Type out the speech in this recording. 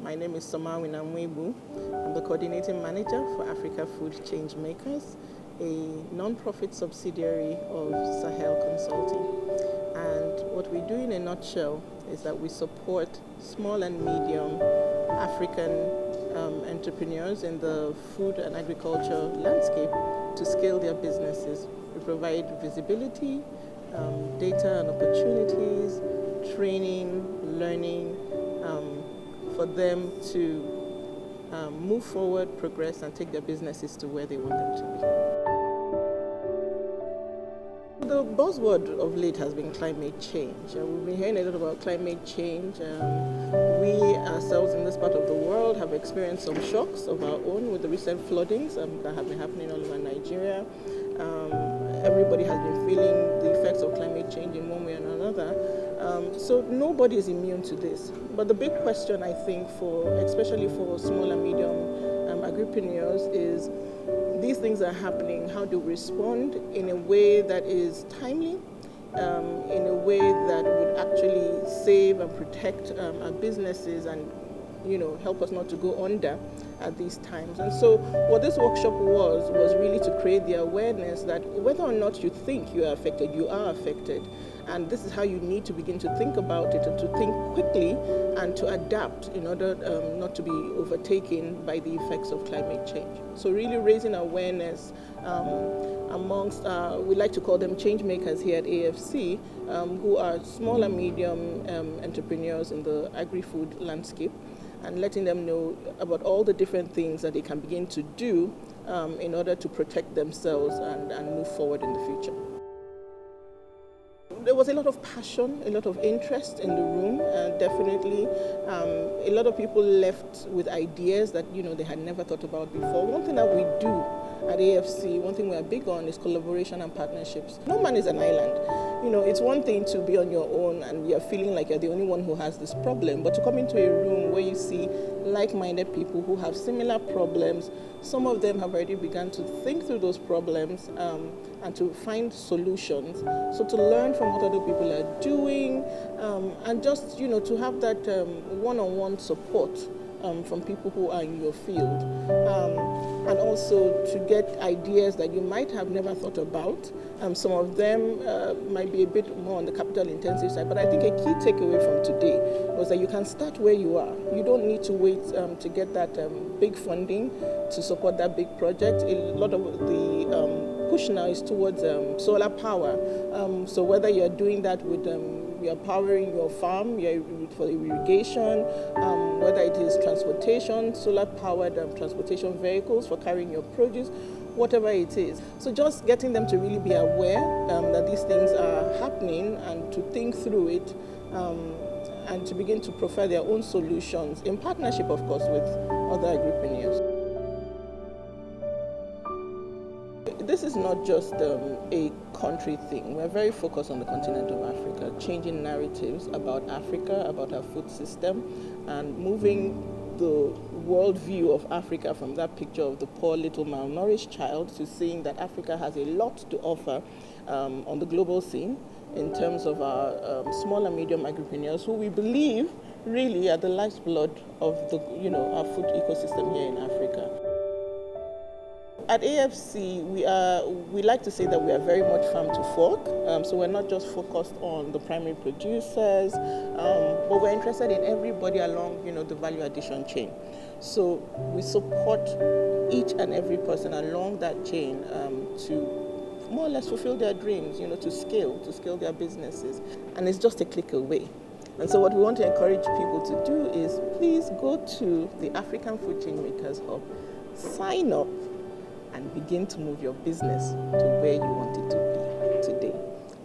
My name is Somawi Namwebu. I'm the Coordinating Manager for Africa Food Changemakers, a non-profit subsidiary of Sahel Consulting. And what we do in a nutshell is that we support small and medium African entrepreneurs in the food and agriculture landscape to scale their businesses. We provide visibility, data and opportunities, training, learning for them to move forward, progress, and take their businesses to where they want them to be. The buzzword of late has been climate change. We've been hearing a lot about climate change. We ourselves in this part of the world have experienced some shocks of our own with the recent floodings that have been happening all over Nigeria. Everybody has been feeling the effects of climate change in one way or another. So nobody is immune to this. But the big question, I think, especially for small and medium agripreneurs is these things are happening. How do we respond in a way that is timely, in a way that would actually save and protect our businesses and help us not to go under at these times. And so what this workshop was really to create the awareness that whether or not you think you are affected, you are affected. And this is how you need to begin to think about it and to think quickly and to adapt in order not to be overtaken by the effects of climate change. So really raising awareness amongst, we like to call them change makers here at AFC, who are small and medium entrepreneurs in the agri-food landscape, and letting them know about all the different things that they can begin to do in order to protect themselves and move forward in the future. There was a lot of passion, a lot of interest in the room, definitely. A lot of people left with ideas that they had never thought about before. One thing that we do at AFC, one thing we are big on is collaboration and partnerships. No man is an island. It's one thing to be on your own and you're feeling like you're the only one who has this problem, but to come into a room where you see like-minded people who have similar problems, some of them have already begun to think through those problems and to find solutions. So to learn from what other people are doing and just, to have that one-on-one support from people who are in your field. And also to get ideas that you might have never thought about. Some of them might be a bit more on the capital intensive side, but I think a key takeaway from today was that you can start where you are. You don't need to wait to get that big funding to support that big project. A lot of the push now is towards solar power. So whether you're doing that with you're powering your farm, for irrigation, whether it is transportation, solar-powered transportation vehicles for carrying your produce, whatever it is. So just getting them to really be aware that these things are happening and to think through it and to begin to prefer their own solutions in partnership, of course, with other agripreneurs. This is not just a country thing. We're very focused on the continent of Africa, changing narratives about Africa, about our food system, and moving the worldview of Africa from that picture of the poor little malnourished child to seeing that Africa has a lot to offer on the global scene in terms of our small and medium agripreneurs who we believe really are the lifeblood of our food ecosystem here in Africa. At AFC, we like to say that we are very much farm to fork. So we're not just focused on the primary producers, but we're interested in everybody along, the value addition chain. So we support each and every person along that chain to more or less fulfill their dreams, to scale their businesses. And it's just a click away. And so what we want to encourage people to do is please go to the African Food Changemakers Hub, sign up, and begin to move your business to where you want it to be.